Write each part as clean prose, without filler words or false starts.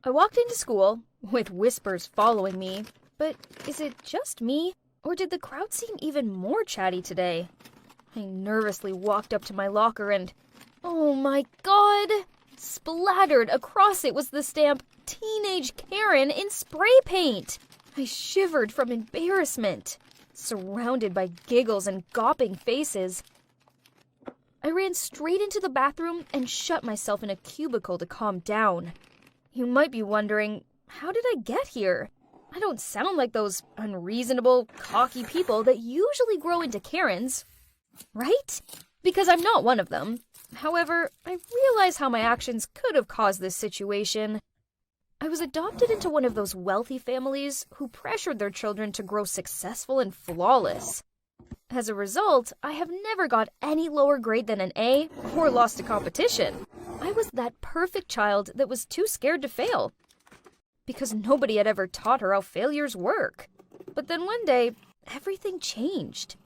I walked into school, with whispers following me, but is it just me, or did the crowd seem even more chatty today? I nervously walked up to my locker and, oh my god! Splattered across it was the stamp, Teenage Karen in spray paint! I shivered from embarrassment, surrounded by giggles and gawping faces. I ran straight into the bathroom and shut myself in a cubicle to calm down. You might be wondering, how did I get here? I don't sound like those unreasonable, cocky people that usually grow into Karens, right? Because I'm not one of them. However, I realize how my actions could have caused this situation. I was adopted into one of those wealthy families who pressured their children to grow successful and flawless. As a result, I have never got any lower grade than an A or lost a competition. I was that perfect child that was too scared to fail, because nobody had ever taught her how failures work. But then one day, everything changed.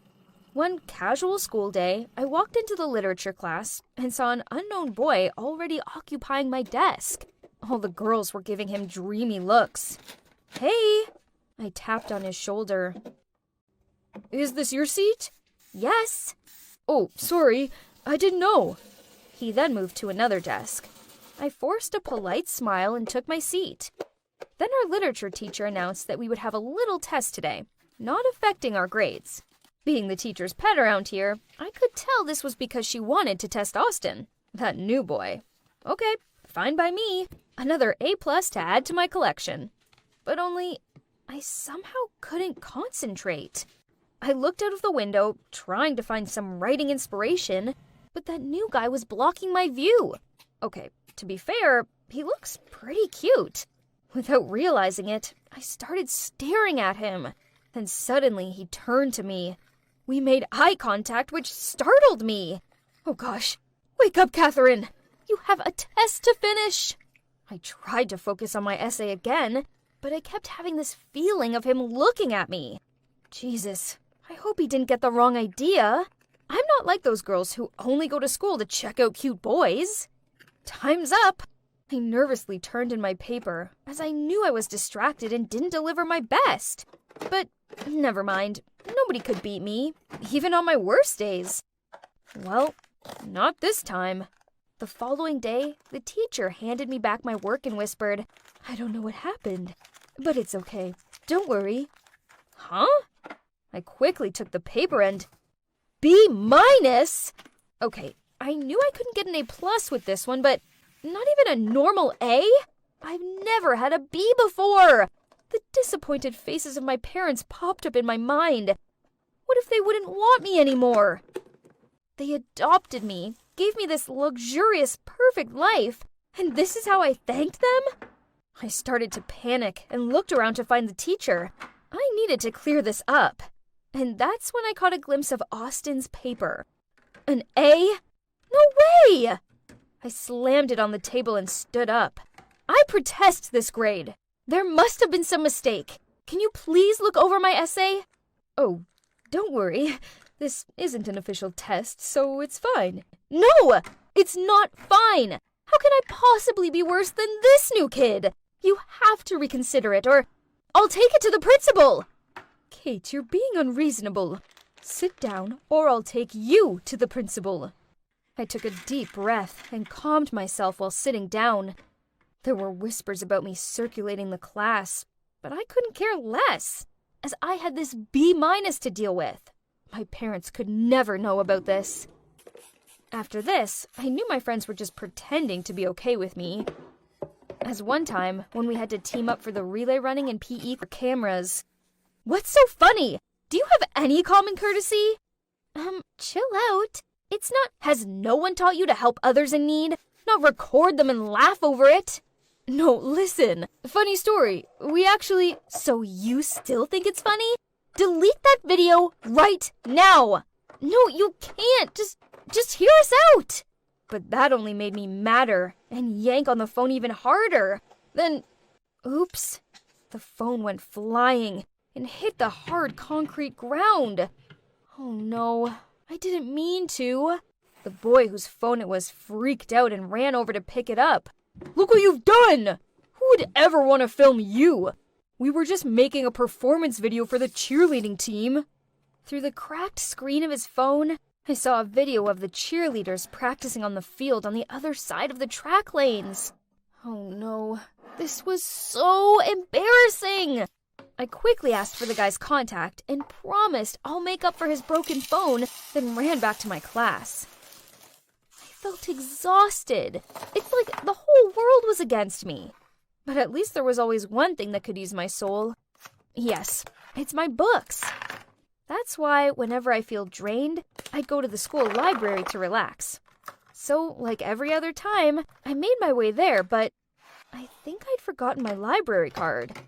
One casual school day, I walked into the literature class and saw an unknown boy already occupying my desk. All the girls were giving him dreamy looks. "Hey!" I tapped on his shoulder. "Is this your seat?" "Yes." "Oh, sorry, I didn't know." He then moved to another desk. I forced a polite smile and took my seat. Then our literature teacher announced that we would have a little test today, not affecting our grades. Being the teacher's pet around here, I could tell this was because she wanted to test Austin, that new boy. Okay, fine by me. Another A+ to add to my collection. But only, I somehow couldn't concentrate. I looked out of the window, trying to find some writing inspiration, but that new guy was blocking my view. Okay, to be fair, he looks pretty cute. Without realizing it, I started staring at him. Then suddenly he turned to me. We made eye contact, which startled me. Oh gosh, wake up, Catherine! You have a test to finish! I tried to focus on my essay again, but I kept having this feeling of him looking at me. Jesus, I hope he didn't get the wrong idea. I'm not like those girls who only go to school to check out cute boys. Time's up! I nervously turned in my paper, as I knew I was distracted and didn't deliver my best. But never mind, nobody could beat me, even on my worst days. Well, not this time. The following day, the teacher handed me back my work and whispered, "I don't know what happened, but it's okay. Don't worry." Huh? I quickly took the paper and... B-? Okay, I knew I couldn't get an A+ with this one, but not even a normal A? I've never had a B before! The disappointed faces of my parents popped up in my mind. What if they wouldn't want me anymore? They adopted me, gave me this luxurious, perfect life, and this is how I thanked them? I started to panic and looked around to find the teacher. I needed to clear this up. And that's when I caught a glimpse of Austin's paper. An A? No way! I slammed it on the table and stood up. I protest this grade. There must have been some mistake. Can you please look over my essay? Oh, don't worry. This isn't an official test, so it's fine. No! It's not fine! How can I possibly be worse than this new kid? You have to reconsider it, or I'll take it to the principal! Kate, you're being unreasonable. Sit down, or I'll take you to the principal. I took a deep breath and calmed myself while sitting down. There were whispers about me circulating the class, but I couldn't care less, as I had this B- to deal with. My parents could never know about this. After this, I knew my friends were just pretending to be okay with me. As one time, when we had to team up for the relay running in PE for cameras. What's so funny? Do you have any common courtesy? Chill out. It's not, has no one taught you to help others in need? Not record them and laugh over it? No, listen. Funny story. So you still think it's funny? Delete that video right now. No, you can't. Just hear us out. But that only made me madder and yank on the phone even harder. Then, oops, the phone went flying and hit the hard concrete ground. Oh no, I didn't mean to. The boy whose phone it was freaked out and ran over to pick it up. Look what you've done! Who would ever want to film you? We were just making a performance video for the cheerleading team. Through the cracked screen of his phone, I saw a video of the cheerleaders practicing on the field on the other side of the track lanes. Oh no, this was so embarrassing! I quickly asked for the guy's contact and promised I'll make up for his broken phone, then ran back to my class. I felt exhausted. It's like the whole world was against me. But at least there was always one thing that could ease my soul. Yes, it's my books. That's why whenever I feel drained, I'd go to the school library to relax. So, like every other time, I made my way there, but I think I'd forgotten my library card.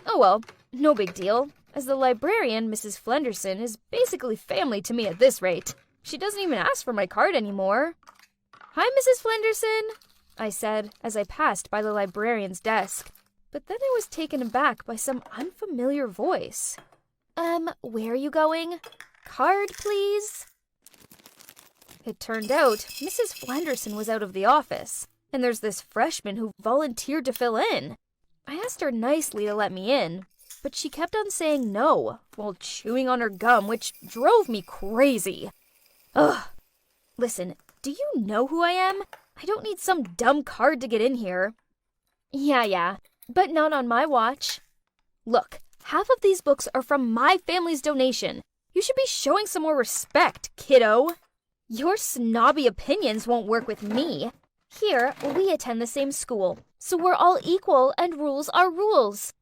Oh well, no big deal, as the librarian, Mrs. Flenderson, is basically family to me at this rate. She doesn't even ask for my card anymore. "Hi, Mrs. Flenderson," I said as I passed by the librarian's desk. But then I was taken aback by some unfamiliar voice. Where are you going? Card, please." It turned out Mrs. Flenderson was out of the office, and there's this freshman who volunteered to fill in. I asked her nicely to let me in, but she kept on saying no, while chewing on her gum, which drove me crazy. Ugh. Listen, do you know who I am? I don't need some dumb card to get in here. Yeah, but not on my watch. Look, half of these books are from my family's donation. You should be showing some more respect, kiddo. Your snobby opinions won't work with me. Here, we attend the same school, so we're all equal and rules are rules.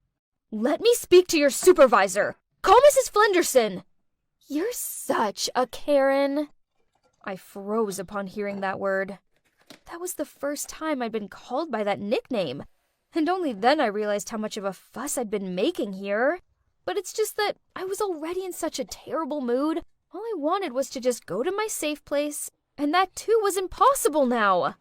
Let me speak to your supervisor. Call Mrs. Flenderson. You're such a Karen. I froze upon hearing that word. That was the first time I'd been called by that nickname, and only then I realized how much of a fuss I'd been making here. But it's just that I was already in such a terrible mood. All I wanted was to just go to my safe place, and that too was impossible now.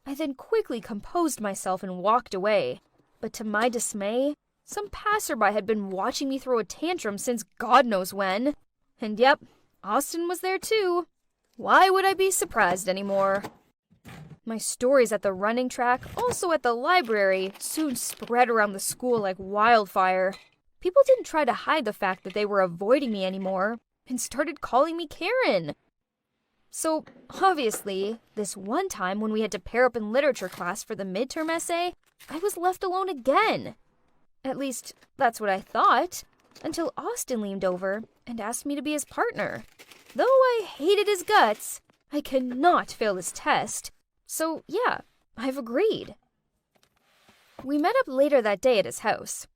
I then quickly composed myself and walked away. But to my dismay, some passerby had been watching me throw a tantrum since God knows when. And yep, Austin was there too. Why would I be surprised anymore? My stories at the running track, also at the library, soon spread around the school like wildfire. People didn't try to hide the fact that they were avoiding me anymore, and started calling me Karen. So, obviously, this one time when we had to pair up in literature class for the midterm essay, I was left alone again. At least, that's what I thought, until Austin leaned over and asked me to be his partner. Though I hated his guts, I could not fail this test. So, yeah, I've agreed. We met up later that day at his house.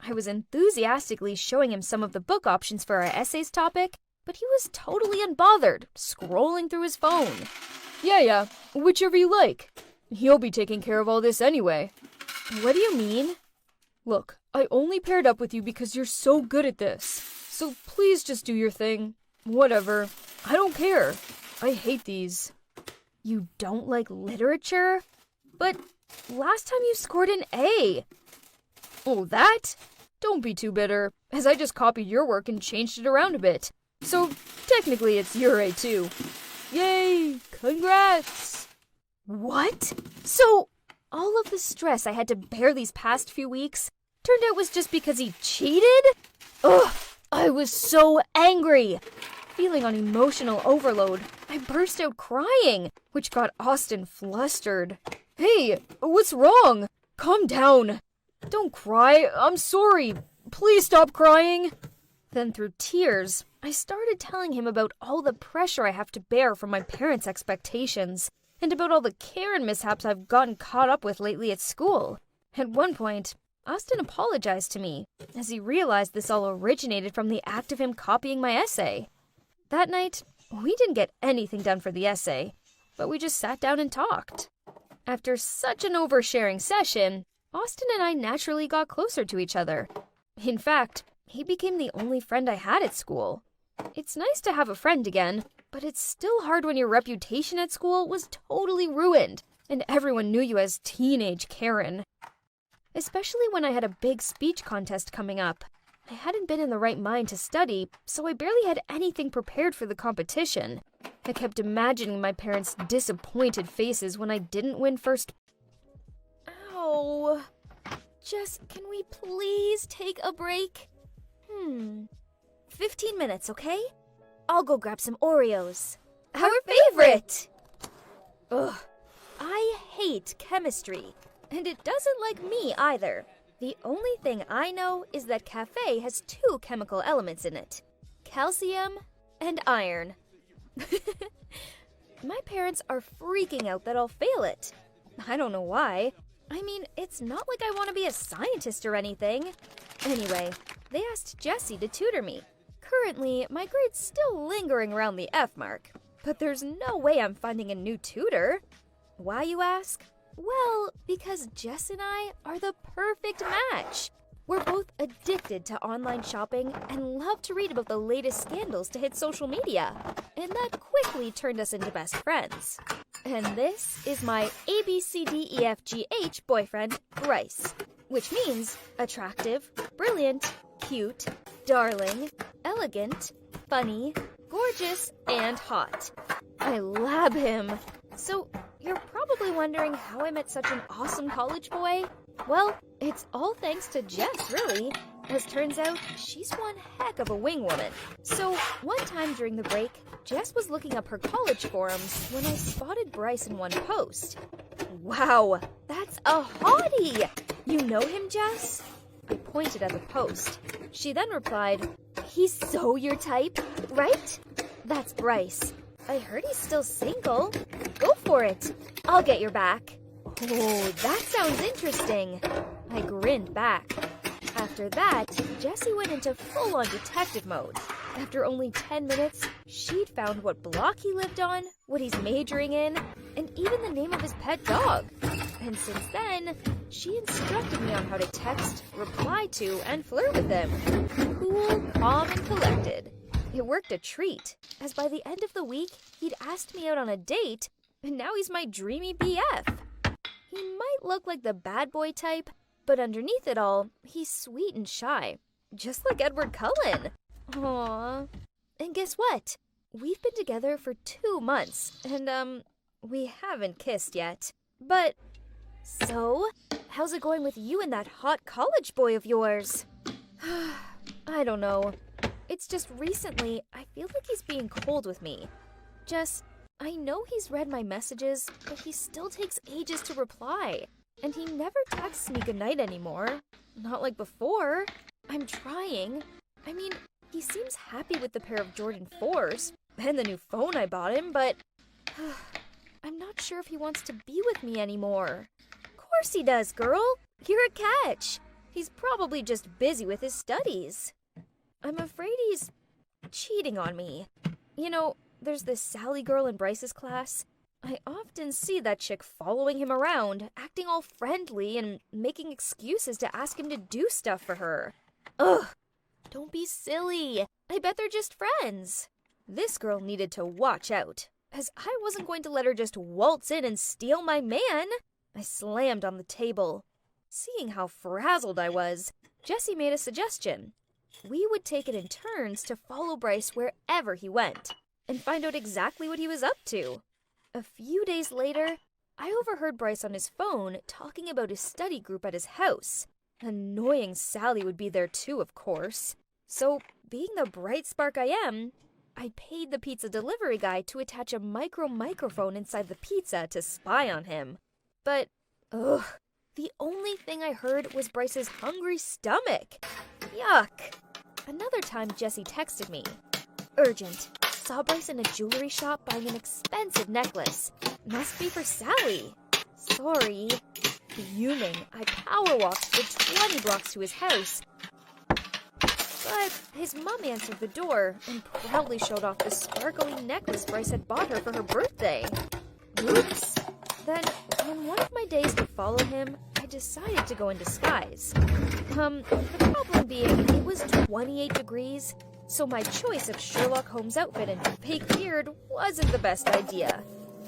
I was enthusiastically showing him some of the book options for our essays topic, but he was totally unbothered, scrolling through his phone. Yeah, whichever you like. He'll be taking care of all this anyway. What do you mean? Look, I only paired up with you because you're so good at this. So please just do your thing. Whatever. I don't care. I hate these. You don't like literature? But last time you scored an A. Oh, that? Don't be too bitter, as I just copied your work and changed it around a bit. So, technically it's your A too. Yay! Congrats! What? So, all of the stress I had to bear these past few weeks turned out was just because he cheated? Ugh! I was so angry! Feeling on emotional overload, I burst out crying, which got Austin flustered. Hey, what's wrong? Calm down. Don't cry. I'm sorry. Please stop crying. Then through tears, I started telling him about all the pressure I have to bear from my parents' expectations, and about all the Karen mishaps I've gotten caught up with lately at school. At one point, Austin apologized to me, as he realized this all originated from the act of him copying my essay. That night, we didn't get anything done for the essay, but we just sat down and talked. After such an oversharing session, Austin and I naturally got closer to each other. In fact, he became the only friend I had at school. It's nice to have a friend again, but it's still hard when your reputation at school was totally ruined, and everyone knew you as teenage Karen. Especially when I had a big speech contest coming up. I hadn't been in the right mind to study, so I barely had anything prepared for the competition. I kept imagining my parents' disappointed faces when I didn't win first. Ow. Just, can we please take a break? 15 minutes, okay? I'll go grab some Oreos. Our favorite! Ugh, I hate chemistry, and it doesn't like me either. The only thing I know is that cafe has 2 chemical elements in it. Calcium and iron. My parents are freaking out that I'll fail it. I don't know why. I mean, it's not like I want to be a scientist or anything. Anyway, they asked Jessie to tutor me. Currently, my grade's still lingering around the F mark, but there's no way I'm finding a new tutor. Why, you ask? Well, because Jess and I are the perfect match. We're both addicted to online shopping and love to read about the latest scandals to hit social media, and that quickly turned us into best friends. And this is my ABCDEFGH boyfriend, Bryce, which means attractive, brilliant, cute, darling, elegant, funny, gorgeous, and hot. I love him. So, you're probably wondering how I met such an awesome college boy? Well, it's all thanks to Jess, really. As turns out, she's one heck of a wingwoman. So, one time during the break, Jess was looking up her college forums when I spotted Bryce in one post. Wow, that's a hottie! You know him, Jess? I pointed at the post. She then replied, "He's so your type, right?" That's Bryce. I heard he's still single. Go for it. I'll get your back. Oh, that sounds interesting. I grinned back. After that, Jessie went into full-on detective mode. After only 10 minutes, she'd found what block he lived on, what he's majoring in, and even the name of his pet dog. And since then, she instructed me on how to text, reply to, and flirt with him. Cool, calm, and collected. It worked a treat, as by the end of the week, he'd asked me out on a date, and now he's my dreamy BF. He might look like the bad boy type, but underneath it all, he's sweet and shy, just like Edward Cullen. Aww. And guess what? We've been together for 2 months, and, we haven't kissed yet. But, so, how's it going with you and that hot college boy of yours? I don't know. It's just recently, I feel like he's being cold with me. I know he's read my messages, but he still takes ages to reply. And he never texts me goodnight anymore. Not like before. I'm trying. I mean, he seems happy with the pair of Jordan 4s and the new phone I bought him, but I'm not sure if he wants to be with me anymore. Of course he does, girl. You're a catch. He's probably just busy with his studies. I'm afraid he's cheating on me. You know, there's this Sally girl in Bryce's class. I often see that chick following him around, acting all friendly and making excuses to ask him to do stuff for her. Ugh, don't be silly. I bet they're just friends. This girl needed to watch out, as I wasn't going to let her just waltz in and steal my man. I slammed on the table. Seeing how frazzled I was, Jessie made a suggestion. We would take it in turns to follow Bryce wherever he went, and find out exactly what he was up to. A few days later, I overheard Bryce on his phone talking about his study group at his house. Annoying Sally would be there too, of course. So, being the bright spark I am, I paid the pizza delivery guy to attach a microphone inside the pizza to spy on him. But, the only thing I heard was Bryce's hungry stomach. Yuck. Another time, Jessie texted me. Urgent. Saw Bryce in a jewelry shop buying an expensive necklace. Must be for Sally. Sorry. Fuming, I power walked the 20 blocks to his house. But his mom answered the door and proudly showed off the sparkly necklace Bryce had bought her for her birthday. Oops. Then, on one of my days to follow him, I decided to go in disguise. The problem being, it was 28 degrees, so my choice of Sherlock Holmes outfit and fake beard wasn't the best idea.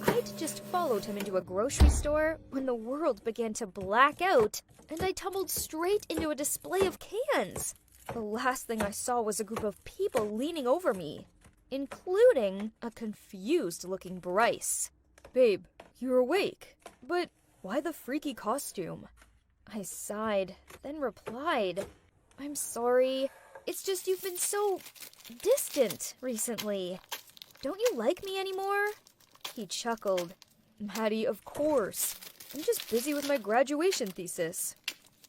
I'd just followed him into a grocery store when the world began to black out, and I tumbled straight into a display of cans. The last thing I saw was a group of people leaning over me, including a confused-looking Bryce. Babe, you're awake, but why the freaky costume? I sighed, then replied, "I'm sorry. It's just you've been so distant recently. Don't you like me anymore?" He chuckled. "Maddie, of course. I'm just busy with my graduation thesis.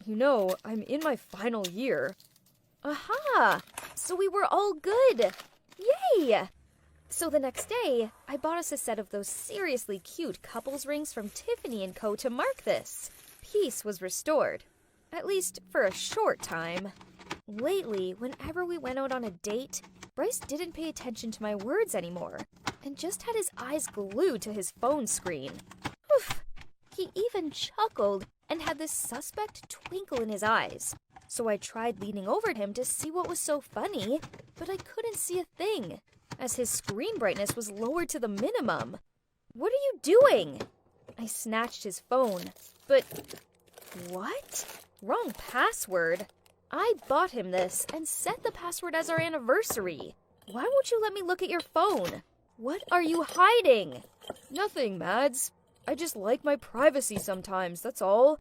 You know, I'm in my final year." Aha! So we were all good. Yay! So the next day, I bought us a set of those seriously cute couples rings from Tiffany & Co. to mark this. Peace was restored. At least for a short time. Lately, whenever we went out on a date, Bryce didn't pay attention to my words anymore and just had his eyes glued to his phone screen. Oof! He even chuckled and had this suspect twinkle in his eyes. So I tried leaning over to him to see what was so funny, but I couldn't see a thing, as his screen brightness was lowered to the minimum. "What are you doing?" I snatched his phone, but... What? Wrong password. I bought him this and set the password as our anniversary. Why won't you let me look at your phone? What are you hiding? "Nothing, Mads. I just like my privacy sometimes, that's all.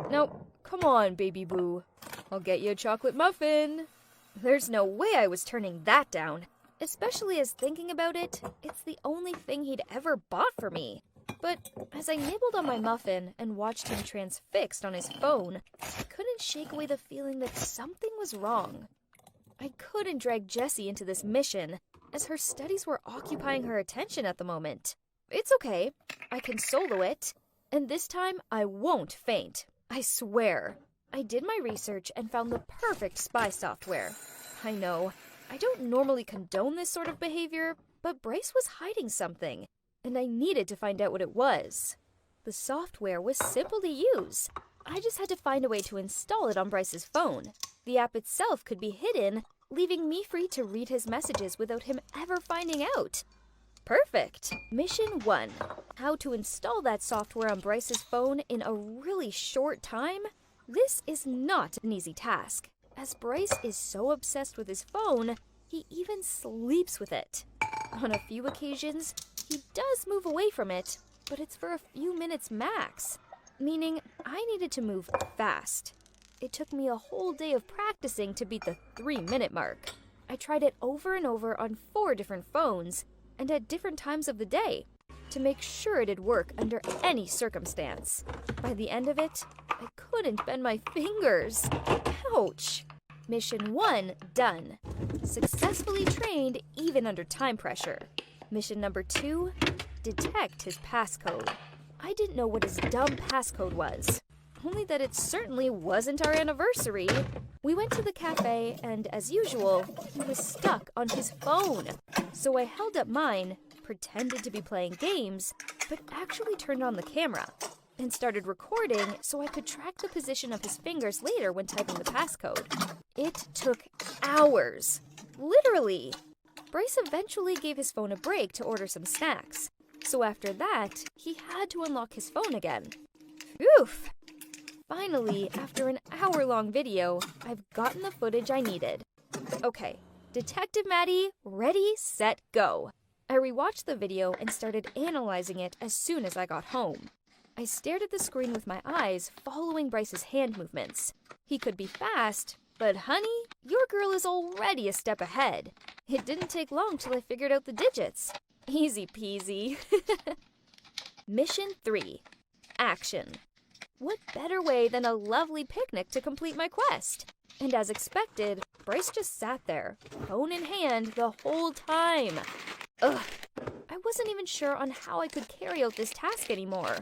Now, come on, baby boo. I'll get you a chocolate muffin." There's no way I was turning that down, especially as thinking about it, it's the only thing he'd ever bought for me. But as I nibbled on my muffin and watched him transfixed on his phone, I couldn't shake away the feeling that something was wrong. I couldn't drag Jessie into this mission, as her studies were occupying her attention at the moment. It's okay, I can solo it, and this time I won't faint, I swear. I did my research and found the perfect spy software. I know, I don't normally condone this sort of behavior, but Bryce was hiding something, and I needed to find out what it was. The software was simple to use. I just had to find a way to install it on Bryce's phone. The app itself could be hidden, leaving me free to read his messages without him ever finding out. Perfect! Mission 1. How to install that software on Bryce's phone in a really short time? This is not an easy task, as Bryce is so obsessed with his phone, he even sleeps with it. On a few occasions, he does move away from it, but it's for a few minutes max, meaning I needed to move fast. It took me a whole day of practicing to beat the 3-minute mark. I tried it over and over on 4 different phones, and at different times of the day, to make sure it'd work under any circumstance. By the end of it, I couldn't bend my fingers. Ouch! Mission 1 done. Successfully trained even under time pressure. Mission number 2, detect his passcode. I didn't know what his dumb passcode was, only that it certainly wasn't our anniversary. We went to the cafe, and as usual, he was stuck on his phone. So I held up mine, pretended to be playing games, but actually turned on the camera and started recording so I could track the position of his fingers later when typing the passcode. It took hours. Literally. Bryce eventually gave his phone a break to order some snacks. So after that, he had to unlock his phone again. Oof! Finally, after an hour-long video, I've gotten the footage I needed. Okay, Detective Maddie, ready, set, go. I rewatched the video and started analyzing it as soon as I got home. I stared at the screen with my eyes, following Bryce's hand movements. He could be fast, but honey, your girl is already a step ahead. It didn't take long till I figured out the digits. Easy peasy. Mission 3. Action. What better way than a lovely picnic to complete my quest? And as expected, Bryce just sat there, phone in hand, the whole time. Ugh. I wasn't even sure on how I could carry out this task anymore,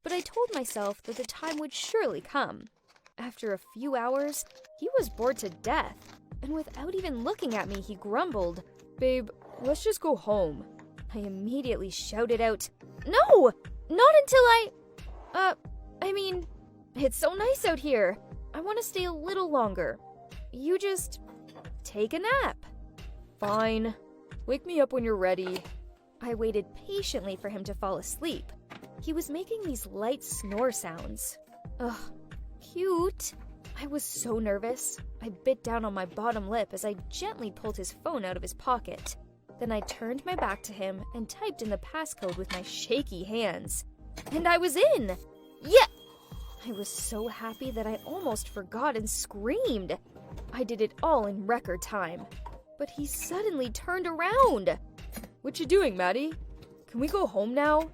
but I told myself that the time would surely come. After a few hours, he was bored to death, and without even looking at me, he grumbled, "Babe, let's just go home." I immediately shouted out, "No! Not until it's so nice out here. I want to stay a little longer. You just take a nap." "Fine. Wake me up when you're ready." I waited patiently for him to fall asleep. He was making these light snore sounds. Ugh, cute. I was so nervous. I bit down on my bottom lip as I gently pulled his phone out of his pocket. Then I turned my back to him and typed in the passcode with my shaky hands. And I was in! Yeah! I was so happy that I almost forgot and screamed. I did it all in record time. But he suddenly turned around. "What you doing, Maddie? Can we go home now?"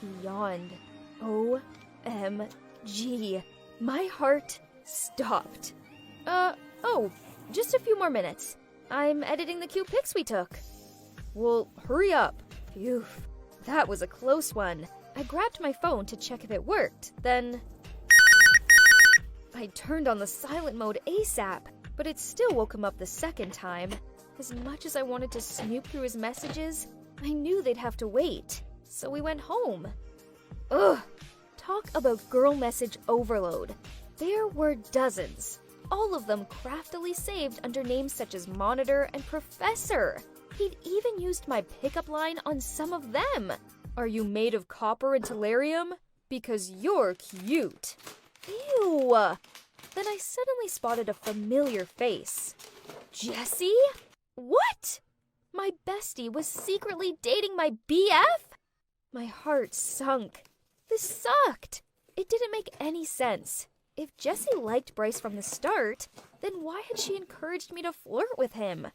He yawned. OMG. My heart stopped. Oh, just a few more minutes. I'm editing the cute pics we took. Well, hurry up. Phew, that was a close one. I grabbed my phone to check if it worked, then I turned on the silent mode ASAP, but it still woke him up the second time. As much as I wanted to snoop through his messages, I knew they'd have to wait, so we went home. Ugh! Talk about girl message overload. There were dozens, all of them craftily saved under names such as Monitor and Professor. He'd even used my pickup line on some of them. "Are you made of copper and tellurium? Because you're cute." Ew! Then I suddenly spotted a familiar face. Jessie? What? My bestie was secretly dating my BF? My heart sunk. This sucked. It didn't make any sense. If Jessie liked Bryce from the start, then why had she encouraged me to flirt with him?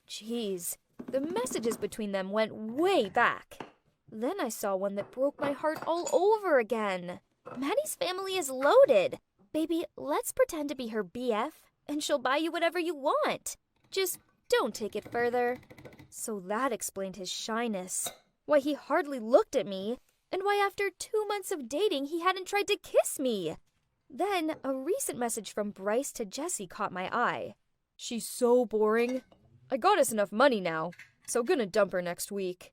Jeez, the messages between them went way back. Then I saw one that broke my heart all over again. "Maddie's family is loaded. Baby, let's pretend to be her BF, and she'll buy you whatever you want. Just don't take it further." So that explained his shyness, why he hardly looked at me, and why after 2 months of dating he hadn't tried to kiss me. Then a recent message from Bryce to Jessie caught my eye. "She's so boring. I got us enough money now, so gonna dump her next week."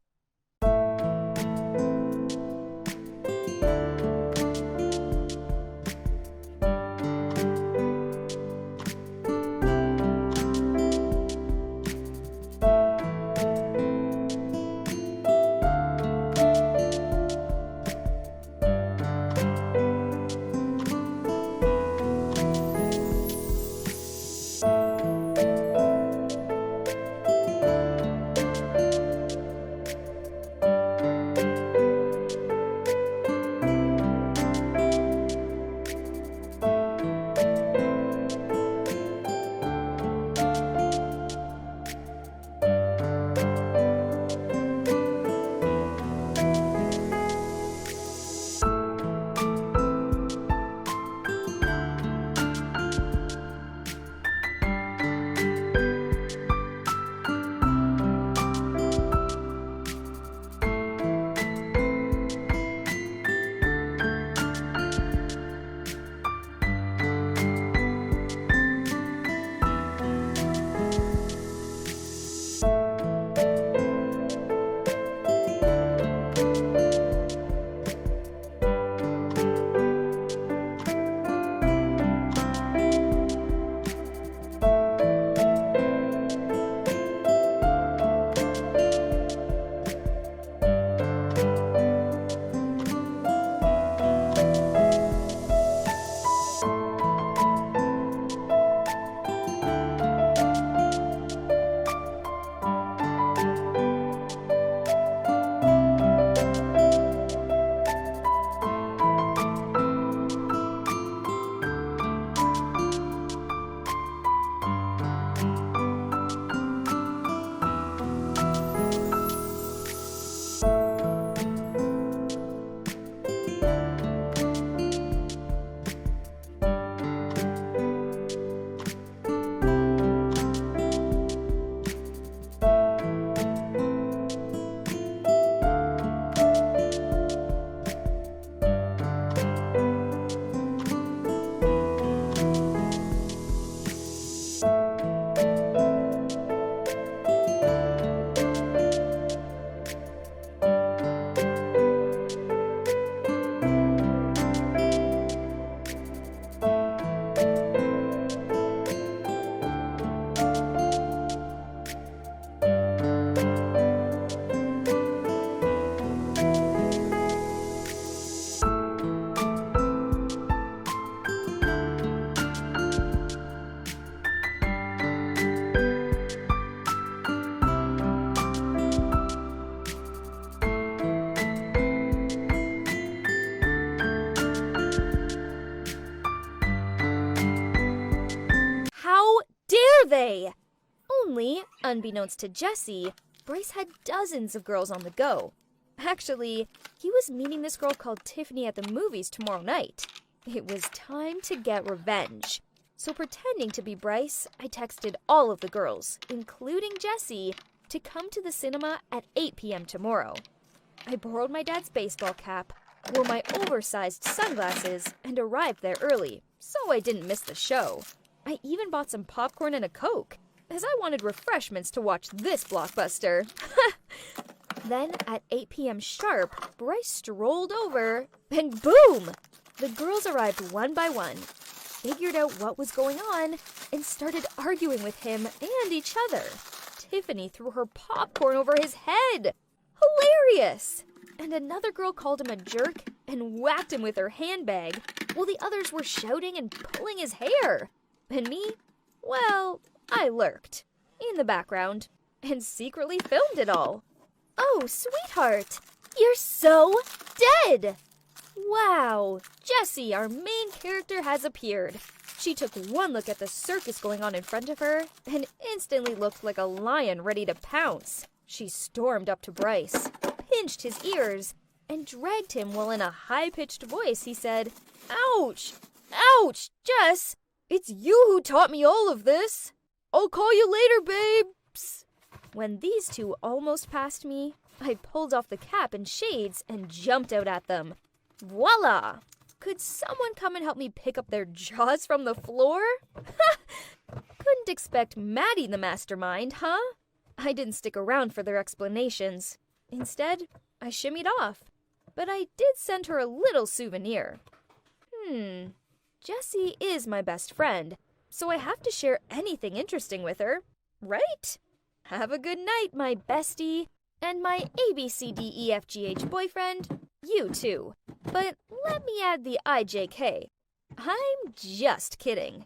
were they? Only, unbeknownst to Jesse, Bryce had dozens of girls on the go. Actually, he was meeting this girl called Tiffany at the movies tomorrow night. It was time to get revenge. So pretending to be Bryce, I texted all of the girls, including Jessie, to come to the cinema at 8 p.m. tomorrow. I borrowed my dad's baseball cap, wore my oversized sunglasses, and arrived there early, so I didn't miss the show. I even bought some popcorn and a Coke, as I wanted refreshments to watch this blockbuster. Then, at 8 p.m. sharp, Bryce strolled over, and boom! The girls arrived one by one, figured out what was going on, and started arguing with him and each other. Tiffany threw her popcorn over his head. Hilarious! And another girl called him a jerk and whacked him with her handbag, while the others were shouting and pulling his hair. And me? Well, I lurked in the background and secretly filmed it all. Oh, sweetheart, you're so dead! Wow, Jessie, our main character, has appeared. She took one look at the circus going on in front of her and instantly looked like a lion ready to pounce. She stormed up to Bryce, pinched his ears, and dragged him while in a high-pitched voice he said, "Ouch! Ouch, Jess! It's you who taught me all of this! I'll call you later, babes!" When these two almost passed me, I pulled off the cap and shades and jumped out at them. Voila! Could someone come and help me pick up their jaws from the floor? Couldn't expect Maddie the mastermind, huh? I didn't stick around for their explanations. Instead, I shimmied off. But I did send her a little souvenir. Jessie is my best friend, so I have to share anything interesting with her, right? Have a good night, my bestie. And my ABCDEFGH boyfriend, you too. But let me add the IJK. I'm just kidding.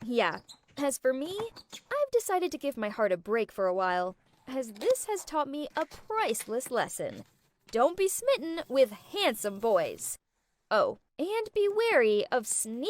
Yeah, as for me, I've decided to give my heart a break for a while, as this has taught me a priceless lesson. Don't be smitten with handsome boys. Oh, and be wary of sneaky